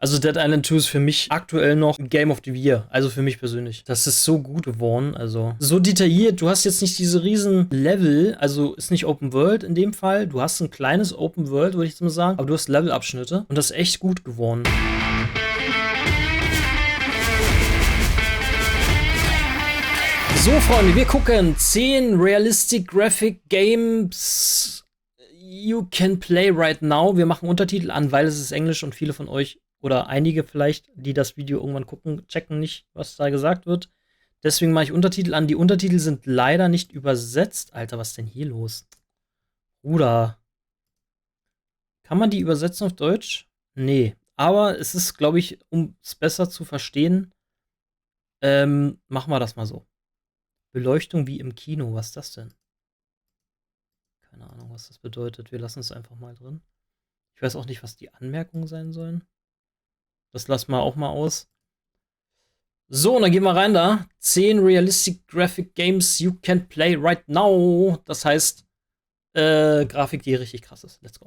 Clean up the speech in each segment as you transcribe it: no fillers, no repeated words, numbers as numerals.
Also Dead Island 2 ist für mich aktuell noch Game of the Year. Also für mich persönlich. Das ist so gut geworden. Also so detailliert. Du hast jetzt nicht diese riesen Level. Also ist nicht Open World in dem Fall. Du hast ein kleines Open World, würde ich jetzt mal sagen. Aber du hast Levelabschnitte. Und das ist echt gut geworden. So, Freunde, wir gucken 10 Realistic Graphic Games you can play right now. Wir machen Untertitel an, weil es ist Englisch und viele von euch oder einige vielleicht, die das Video irgendwann gucken, checken nicht, was da gesagt wird. Deswegen mache ich Untertitel an. Die Untertitel sind leider nicht übersetzt. Alter, was ist denn hier los? Bruder. Kann man die übersetzen auf Deutsch? Nee. Aber es ist, glaube ich, um es besser zu verstehen, machen wir das mal so. Beleuchtung wie im Kino. Was ist das denn? Keine Ahnung, was das bedeutet. Wir lassen es einfach mal drin. Ich weiß auch nicht, was die Anmerkungen sein sollen. Das lassen wir auch mal aus. So, und dann gehen wir rein da. 10 Realistic Graphic Games you can play right now. Das heißt, Grafik, die richtig krass ist. Let's go.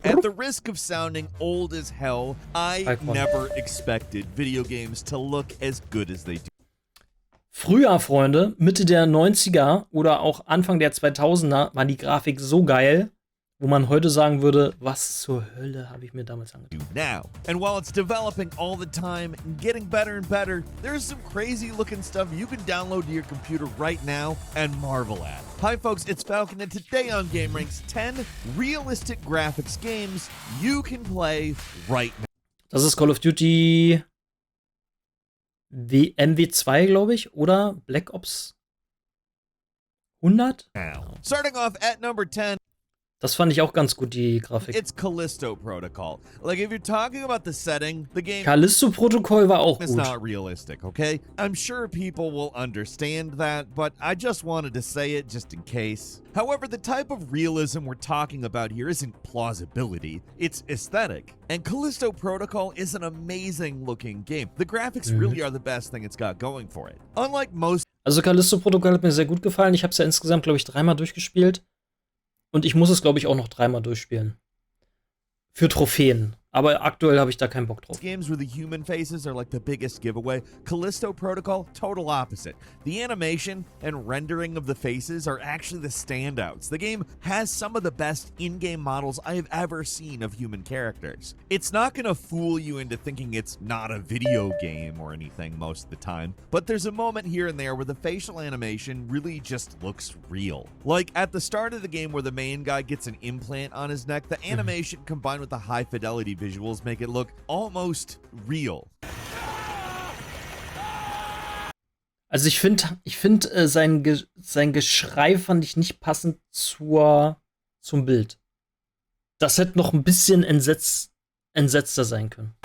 At the risk of sounding old as hell, I never expected video games to look as good as they do. Früher, Freunde, Mitte der 90er oder auch Anfang der 2000er war die Grafik so geil, wo man heute sagen würde, was zur Hölle habe ich mir damals angetan. Now, and while it's developing all the time and getting better and better, there's some crazy looking stuff you can download to your computer right now and marvel at. Hi folks, it's Falcon and today on gameranx 10 realistic graphics games you can play right now. Das ist Call of Duty MW2, glaube ich, oder Black Ops 100? Starting off at number 10. Das fand ich auch ganz gut, die Grafik. It's Callisto Protocol. Like if you're talking about the setting, the game Callisto-Protokoll war auch is gut. not realistic, okay? I'm sure people will understand that, but I just wanted to say it just in case. However, the type of realism we're talking about here isn't plausibility, it's aesthetic. And Callisto Protocol is an amazing looking game. The graphics really are the best thing it's got going for it. Unlike most. Also Callisto-Protokoll hat mir sehr gut gefallen. Ich habe es ja insgesamt, glaube ich, 3-mal durchgespielt. Und ich muss es, glaube ich, auch noch 3-mal durchspielen. Für Trophäen. Aber aktuell habe ich da keinen Bock drauf. Games where the human faces are like the biggest giveaway. Callisto Protocol, total opposite. The animation and rendering of the faces are actually the standouts. The game has some of the best in-game models I have ever seen of human characters. It's not gonna fool you into thinking it's not a video game or anything most of the time, but there's a moment here and there where the facial animation really just looks real. Like at the start of the game where the main guy gets an implant on his neck, the animation combined with the high fidelity visuals make it look almost real. Also ich finde sein Geschrei fand ich nicht passend zum Bild. Das hätte noch ein bisschen entsetzter sein können.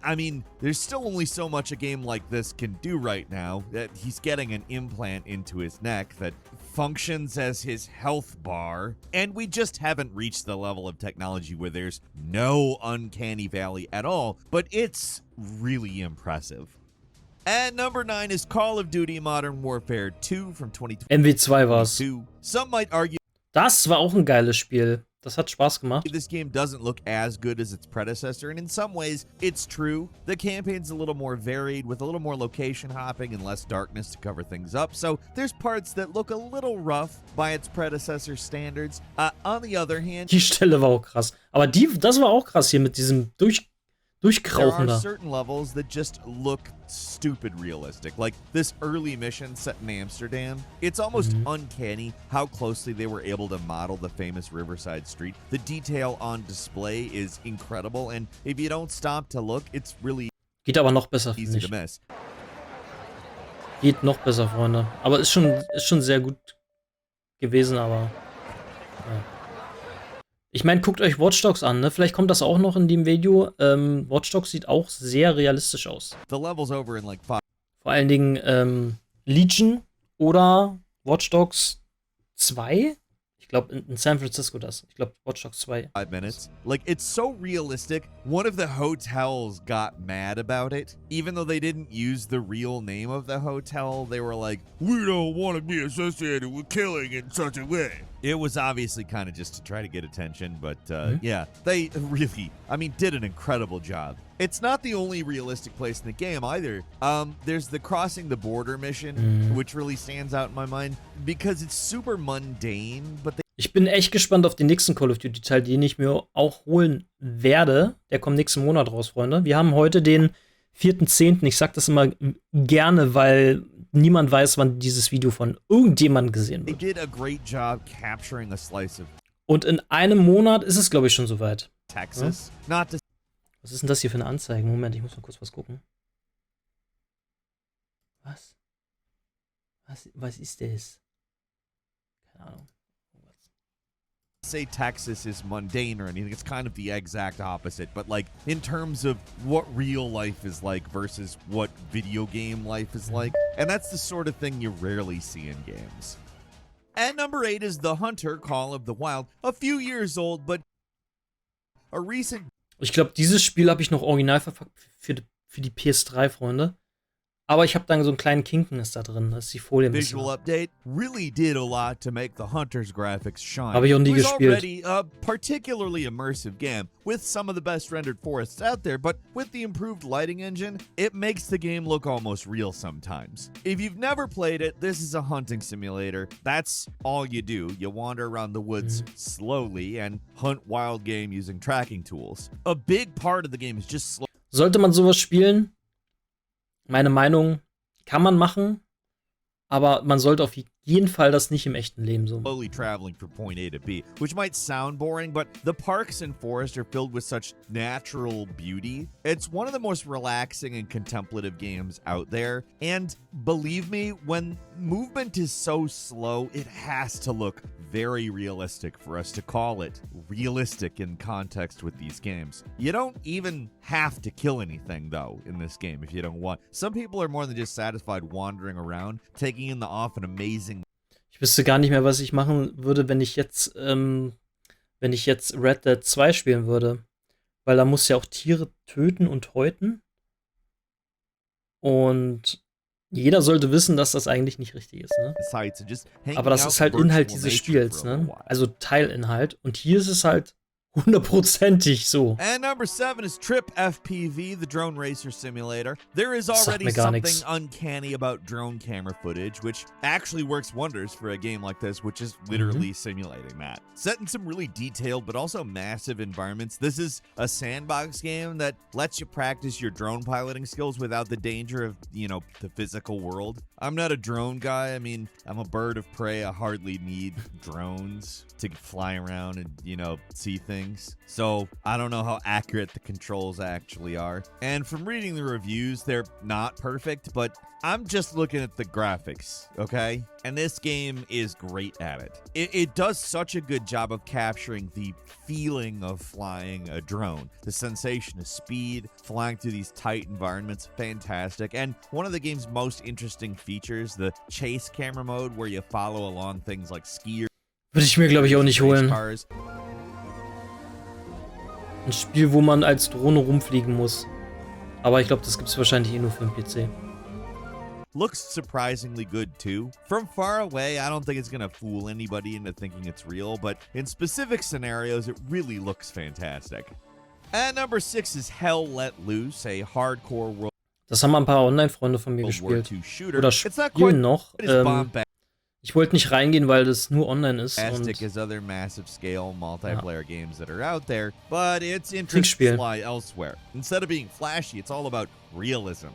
I mean, there's still only so much a game like this can do right now. That he's getting an implant into his neck that functions as his health bar, and we just haven't reached the level of technology where there's no uncanny valley at all, but it's really impressive. At number 9 is Call of Duty Modern Warfare 2 from 2022. MW2 war's. Some might argue das war auch ein geiles Spiel. Das hat Spaß gemacht. this game doesn't look as good as its predecessor, and in some ways, it's true. The campaign's a little more varied, with a little more location hopping and less darkness to cover things up, so there's parts that look a little rough by its predecessor's standards. On the other hand, die Stelle war auch krass. Aber das war auch krass hier mit diesem Durchkrauchen there are da. certain levels that just look stupid realistic. Like this early mission set in Amsterdam. It's almost uncanny how closely they were able to model the famous Riverside Street. The detail on display is incredible, and if you don't stop to look, it's really Geht aber noch besser, easy finde to ich. miss. Geht noch besser, Freunde. Aber ist schon sehr gut gewesen, aber ja. Ich meine, guckt euch Watch Dogs an, ne? Vielleicht kommt das auch noch in dem Video. Watch Dogs sieht auch sehr realistisch aus. The levels over in like 5 Vor allen Dingen Legion oder Watch Dogs 2. Ich glaube, in San Francisco das. Ich glaube, Watch Dogs 2. minutes. Like, it's so realistic. One of the hotels got mad about it. Even though they didn't use the real name of the hotel, they were like, we don't want to be associated with killing in such a way. It was obviously kind of just to try to get attention, but yeah, they really, did an incredible job. It's not the only realistic place in the game either. There's the crossing the border mission, which really stands out in my mind, because it's super mundane, but ich bin echt gespannt auf den nächsten Call of Duty Teil, den ich mir auch holen werde. Der kommt nächsten Monat raus, Freunde. Wir haben heute den 4.10. Ich sag das immer gerne, weil niemand weiß, wann dieses Video von irgendjemandem gesehen wird. They did a great job capturing a slice of Und in einem Monat ist es, glaube ich, schon soweit. Texas. Ja? Not to Was ist denn das hier für eine Anzeige? Moment, ich muss mal kurz was gucken. Was? Was ist das? Keine Ahnung. say Texas is mundane or anything. It's kind of the exact opposite. But like in terms of what real life is like versus what video game life is like, and that's the sort of thing you rarely see in games. At number 8 is The Hunter Call of the Wild. A few years old, but a recent... Ich glaube, dieses Spiel habe ich noch original verpackt für die PS3, Freunde. Aber ich habe dann so einen kleinen Kinken da drin. Das ist die Folie ein bisschen. Visual update really did a lot to make the Hunter's graphics shine. Habe ich auch nie It was gespielt. already a particularly immersive game with some of the best rendered forests out there, but with the improved lighting engine, it makes the game look almost real sometimes. If you've never played it, this is a hunting simulator. That's all you do. You wander around the woods slowly and hunt wild game using tracking tools. A big part of the game is just slow. Sollte man sowas spielen? Meine Meinung, kann man machen, aber man sollte auf jeden Fall das nicht im echten Leben so machen. Slowly traveling from point A to B, which might sound boring, but the parks and forests are filled with such natural beauty. It's one of the most relaxing and contemplative games out there. And believe me, when movement is so slow, it has to look very realistic for us to call it realistic in context with these games. You don't even have to kill anything, though, in this game if you don't want. Some people are more than just satisfied wandering around, taking in the often amazing. Ich wüsste gar nicht mehr, was ich machen würde, wenn ich jetzt Red Dead 2 spielen würde. Weil da muss ja auch Tiere töten und häuten. Und jeder sollte wissen, dass das eigentlich nicht richtig ist, ne? Aber das ist halt Inhalt dieses Spiels, ne? Also Teilinhalt. Und hier ist es halt 100%ig so. And number 7 is Trip FPV, the drone racer simulator. There is already something uncanny about drone camera footage, which actually works wonders for a game like this, which is literally simulating that. Set in some really detailed but also massive environments, this is a sandbox game that lets you practice your drone piloting skills without the danger of, you know, the physical world. I'm not a drone guy. I mean, I'm a bird of prey. I hardly need drones to fly around and, you know, see things. So I don't know how accurate the controls actually are. And from reading the reviews, they're not perfect, but I'm just looking at the graphics, okay? And this game is great at it. It does such a good job of capturing the feeling of flying a drone. The sensation of speed, flying through these tight environments, fantastic. And one of the game's most interesting features, the chase camera mode, where you follow along things like skiers. Würde ich mir, glaube ich, auch nicht holen. Ein Spiel, wo man als Drohne rumfliegen muss. Aber ich glaube, das gibt es wahrscheinlich eh nur für den PC. Looks surprisingly good too. From far away, I don't think it's gonna fool anybody into thinking it's real, but in specific scenarios, it really looks fantastic. At number 6 is Hell Let Loose, a hardcore World Das haben ein paar Online-Freunde von mir War gespielt. II shooter. Oder It's not spielen quite noch. Ich wollte nicht reingehen, weil das nur online ist. fantastic Und as other massive scale multiplayer games that are out there, but its interests Trinkspiel. lie elsewhere. Instead of being flashy, it's all about realism,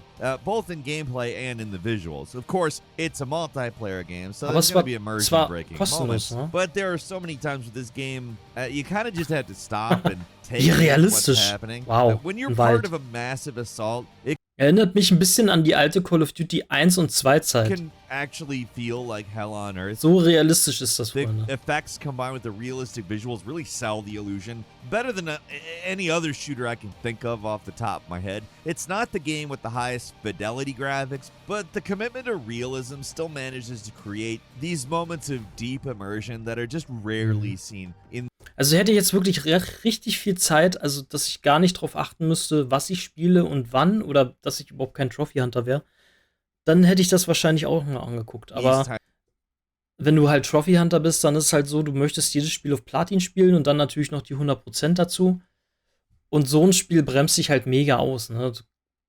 both in gameplay and in the visuals. Of course, it's a multiplayer game, so Aber there's es going war to be immersion-breaking kostenlos, moments. ne? But there are so many times with this game, you kind of just have to stop and take Wie in what's realistisch. happening. Wow, When you're ein part Wald. of a massive assault, it Erinnert mich ein bisschen an die alte Call of Duty 1 und 2 Zeit. can actually feel like hell on earth. So realistisch ist das, The Freunde. effects combined with the realistic visuals really sell the illusion better than any other shooter I can think of off the top of my head. It's not the game with the highest fidelity graphics, but the commitment to realism still manages to create these moments of deep immersion that are just rarely seen in. Also hätte ich jetzt wirklich richtig viel Zeit, also dass ich gar nicht drauf achten müsste, was ich spiele und wann, oder dass ich überhaupt kein Trophy Hunter wäre, dann hätte ich das wahrscheinlich auch mal angeguckt. Aber wenn du halt Trophy Hunter bist, dann ist es halt so, du möchtest jedes Spiel auf Platin spielen und dann natürlich noch die 100% dazu. Und so ein Spiel bremst dich halt mega aus, ne? Du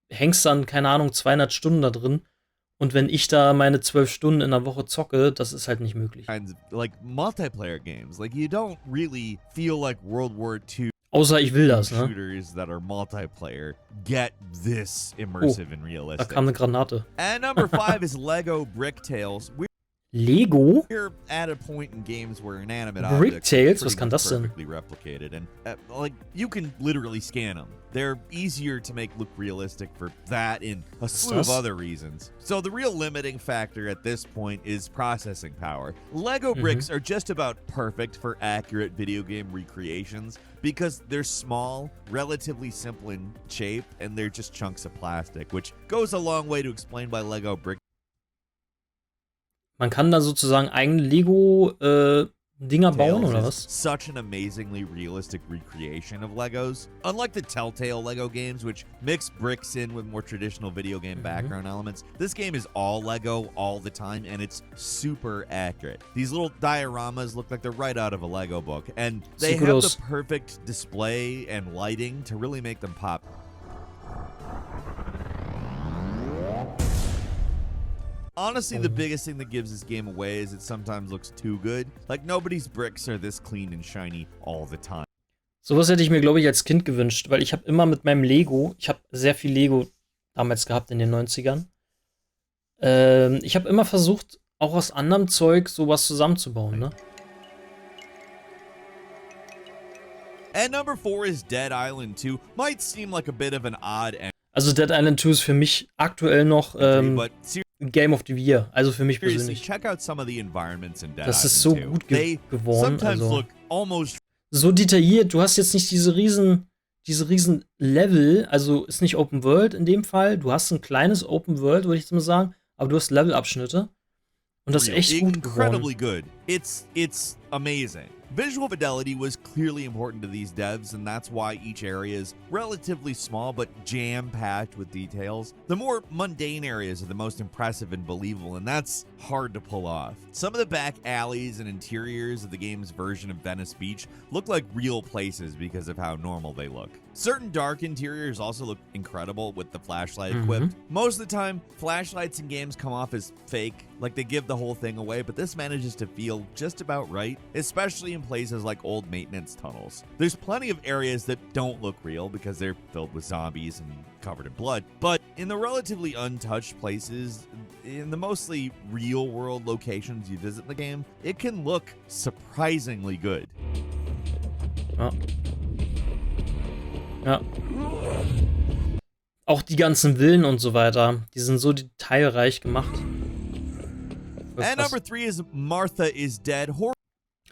hängst dann, keine Ahnung, 200 Stunden da drin. Und wenn ich da meine 12 Stunden in der Woche zocke, das ist halt nicht möglich. Kinds of like multiplayer games. Like you don't really feel like World War II Außer ich will das, ne? shooters that are multiplayer get this immersive and Da realistic. kam eine Granate. And number 5 is Lego Brick Tales. Lego? We're at a point in games where inanimate Brick objects Tales? are Was pretty kann much das denn? perfectly replicated, and like you can literally scan them. They're easier to make look realistic for that and a slew of other reasons. So the real limiting factor at this point is processing power. Lego bricks are just about perfect for accurate video game recreations because they're small, relatively simple in shape, and they're just chunks of plastic, which goes a long way to explain why Lego brick Man kann da sozusagen eigene Lego-Dinger bauen, oder was? Such an amazingly realistic recreation of Legos. Unlike the Telltale Lego games, which mix bricks in with more traditional video game background elements, this game is all Lego all the time, and it's super accurate. These little dioramas look like they're right out of a Lego book, and they have the perfect display and lighting to really make them pop. Honestly, the biggest thing that gives this game away is it sometimes looks too good. Like, nobody's bricks are this clean and shiny all the time. Sowas hätte ich mir, glaube ich, als Kind gewünscht, weil ich habe immer mit meinem Lego, ich habe sehr viel Lego damals gehabt in den 90ern. Ich habe immer versucht, auch aus anderem Zeug sowas zusammenzubauen, ne? And number 4 is Dead Island 2. Might seem like a bit of an odd end. Also Dead Island 2 ist für mich aktuell noch Game of the Year, also für mich persönlich. Check out some of the environments in Dead Das ist Island so 2. gut geworden. Sometimes Also look almost so detailliert. Du hast jetzt nicht diese riesen Level, also ist nicht Open World in dem Fall. Du hast ein kleines Open World, würde ich jetzt mal sagen, aber du hast Levelabschnitte und das ist echt gut geworden. incredibly good. It's amazing. Visual fidelity was clearly important to these devs, and that's why each area is relatively small but jam-packed with details. The more mundane areas are the most impressive and believable, and that's hard to pull off. Some of the back alleys and interiors of the game's version of Venice Beach look like real places because of how normal they look. Certain dark interiors also look incredible with the flashlight equipped. Most of the time, flashlights in games come off as fake, like they give the whole thing away, but this manages to feel just about right, especially in places like old maintenance tunnels. There's plenty of areas that don't look real because they're filled with zombies and covered in blood, but in the relatively untouched places, in the mostly real-world locations you visit in the game, it can look surprisingly good. Ja. Ja. Auch die ganzen Villen und so weiter, die sind so detailreich gemacht. And number 3 is Martha is Dead.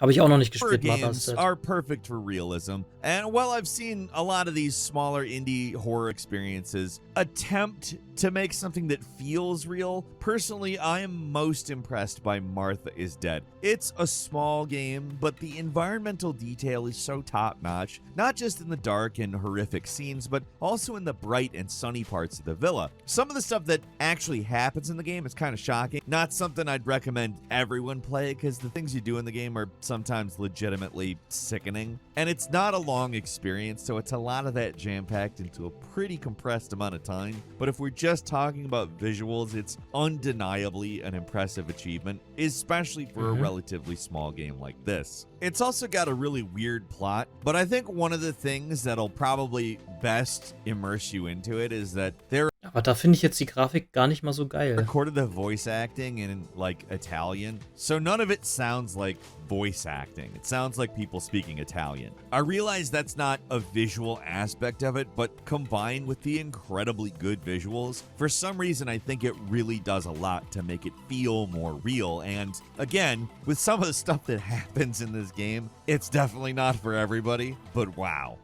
Habe ich auch noch nicht Horror gespielt, Martha games is Dead. are perfect for realism, and while I've seen a lot of these smaller indie horror experiences attempt to make something that feels real, personally, I am most impressed by Martha is Dead. It's a small game, but the environmental detail is so top-notch, not just in the dark and horrific scenes, but also in the bright and sunny parts of the villa. Some of the stuff that actually happens in the game is kind of shocking. Not something I'd recommend everyone play, because the things you do in the game are sometimes legitimately sickening. And it's not a long experience, so it's a lot of that jam-packed into a pretty compressed amount of time. But if we're just talking about visuals, it's undeniably an impressive achievement, especially for a relatively small game like this. It's also got a really weird plot, but I think one of the things that'll probably best immerse you into it is that there Aber da finde ich jetzt die Grafik gar nicht mal so geil. recorded the voice acting in like Italian, so none of it sounds like voice acting. It sounds like people speaking Italian. I realize that's not a visual aspect of it, but combined with the incredibly good visuals, for some reason I think it really does a lot to make it feel more real. And again, with some of the stuff that happens in this game, it's definitely not for everybody, but wow.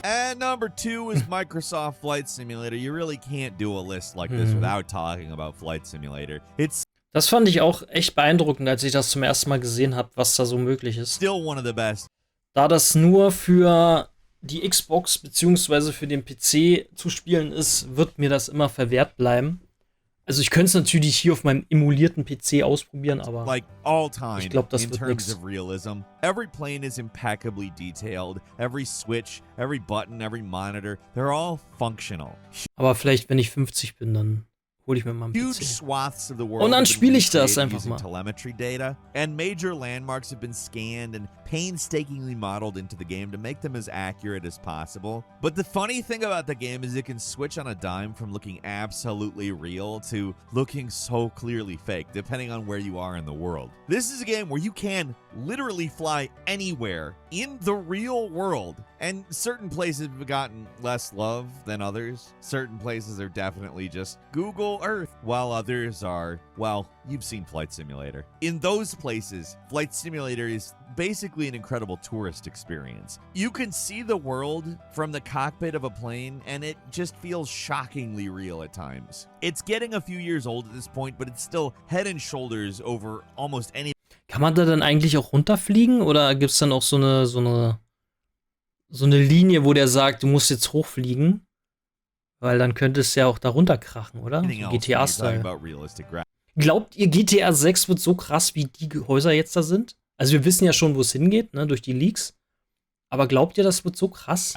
And number 2 is Microsoft Flight Simulator. You really can't do a list like this without talking about Flight Simulator. It's Das fand ich auch echt beeindruckend, als ich das zum ersten Mal gesehen habe, was da so möglich ist. still one of the best. Da das nur für die Xbox beziehungsweise für den PC zu spielen ist, wird mir das immer verwehrt bleiben. Also ich könnte es natürlich hier auf meinem emulierten PC ausprobieren, aber like all time ich glaube, das in wird terms nichts. of realism. Every plane is impeccably detailed. Every switch, every button, every monitor, they're all functional. Aber vielleicht, wenn ich 50 bin, dann hole ich mir mal einen Huge PC. swaths of the world Und dann have been spiele ich das recreated einfach using mal. telemetry data, and major landmarks have been scanned and painstakingly modeled into the game to make them as accurate as possible. But the funny thing about the game is it can switch on a dime from looking absolutely real to looking so clearly fake, depending on where you are in the world. This is a game where you can literally fly anywhere in the real world. And certain places have gotten less love than others. Certain places are definitely just Google Earth, while others are, well, you've seen Flight Simulator. In those places, Flight Simulator is basically an incredible tourist experience. You can see the world from the cockpit of a plane, and it just feels shockingly real at times. It's getting a few years old at this point, but it's still head and shoulders over almost any. Kann man da dann eigentlich auch runterfliegen oder gibt es dann auch so eine Linie, wo der sagt, du musst jetzt hochfliegen? Weil dann könnte es ja auch da runterkrachen, oder? So GTA-Style. Glaubt ihr, GTA 6 wird so krass, wie die Häuser jetzt da sind? Also wir wissen ja schon, wo es hingeht, ne, durch die Leaks. Aber glaubt ihr, das wird so krass?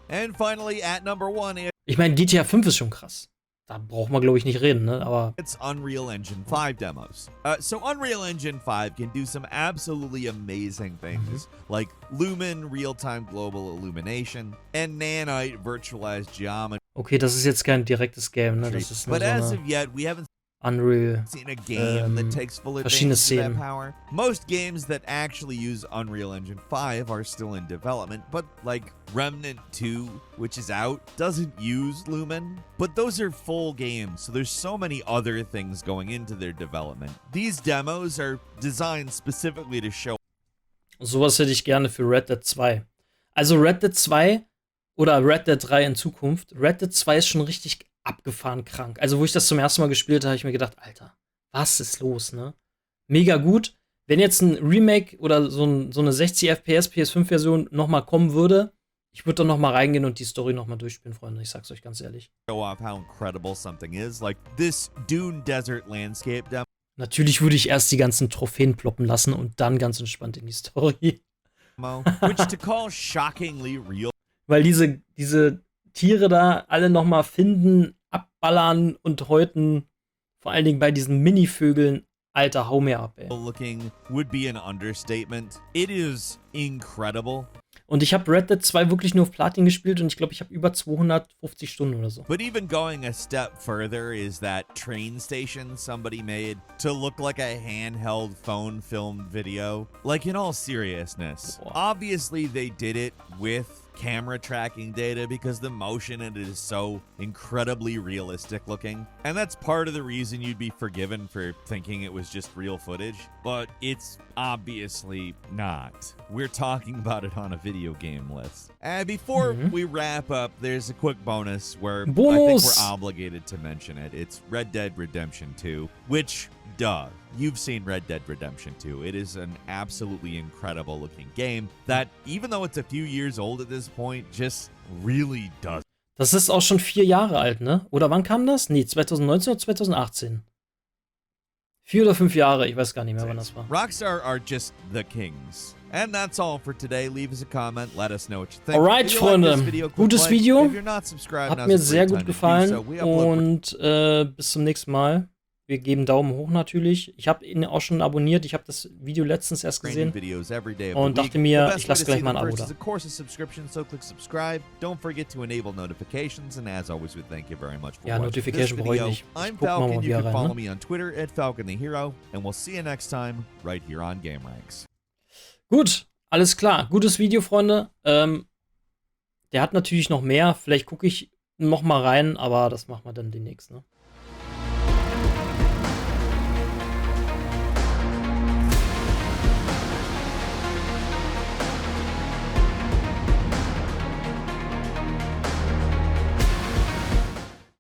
And finally, at number 1 Ich meine, GTA 5 ist schon krass. Da braucht man, glaube ich, nicht reden, ne? Aber it's Unreal Engine 5 demos. So Unreal Engine 5 can do some absolutely amazing things, like Lumen real-time global illumination and Nanite virtualized geometry. okay, das ist jetzt kein direktes Game, ne? Das ist nur But so as eine of yet, we haven't Unreal. seen a game that takes full verschiedene advantage of that Szenen. power. Most games that actually use Unreal Engine 5 are still in development, but like Remnant 2, which is out, doesn't use Lumen. But those are full games, so there's so many other things going into their development. These demos are designed specifically to show. Sowas hätte ich gerne für Red Dead 2. Also Red Dead 2 oder Red Dead 3 in Zukunft. Red Dead 2 ist schon richtig abgefahren krank. Also, wo ich das zum ersten Mal gespielt habe, habe ich mir gedacht, Alter, was ist los, ne? Mega gut. Wenn jetzt ein Remake oder so eine 60 FPS PS5-Version nochmal kommen würde, ich würde dann nochmal reingehen und die Story nochmal durchspielen, Freunde. Ich sag's euch ganz ehrlich. Show off how incredible something is, like this Dune Desert Landscape demo. Natürlich würde ich erst die ganzen Trophäen ploppen lassen und dann ganz entspannt in die Story. Which to call shockingly real. Weil diese Tiere da alle nochmal finden, abballern und häuten, vor allen Dingen bei diesen Mini-Vögeln, Alter, hau mir ab, ey. Looking would be an understatement. It is incredible. Und ich habe Red Dead 2 wirklich nur auf Platin gespielt und ich glaube, ich habe über 250 Stunden oder so. But even going a step further is that train station somebody made to look like a handheld phone filmed video. Like, in all seriousness, obviously they did it with camera tracking data because the motion in it is so incredibly realistic looking. And that's part of the reason you'd be forgiven for thinking it was just real footage. But it's obviously not. We're talking about it on a video game list. And before we wrap up, there's a quick bonus where I think we're obligated to mention it. It's Red Dead Redemption 2, which, duh, you've seen Red Dead Redemption 2. It is an absolutely incredible looking game that, even though it's a few years old at this point, just really does. Das ist auch schon 4 Jahre alt, ne? Oder wann kam das? Nee, 2019 oder 2018? 4 oder 5 Jahre, ich weiß gar nicht mehr, wann das war. Rockstar are just the kings. And that's all for today. Leave us a comment. Let us know what you think. Alright, Freunde. Gutes Video. Hat mir sehr gut gefallen. Und bis zum nächsten Mal. Wir geben Daumen hoch natürlich. Ich habe ihn auch schon abonniert. Ich habe das Video letztens erst gesehen und dachte mir, ich lasse gleich mal ein Abo da. Ja, Notification brauche ich nicht. Ich guck mal wieder rein. Ne? Gut, alles klar. Gutes Video, Freunde. Der hat natürlich noch mehr. Vielleicht gucke ich noch mal rein, aber das machen wir dann demnächst. Ne?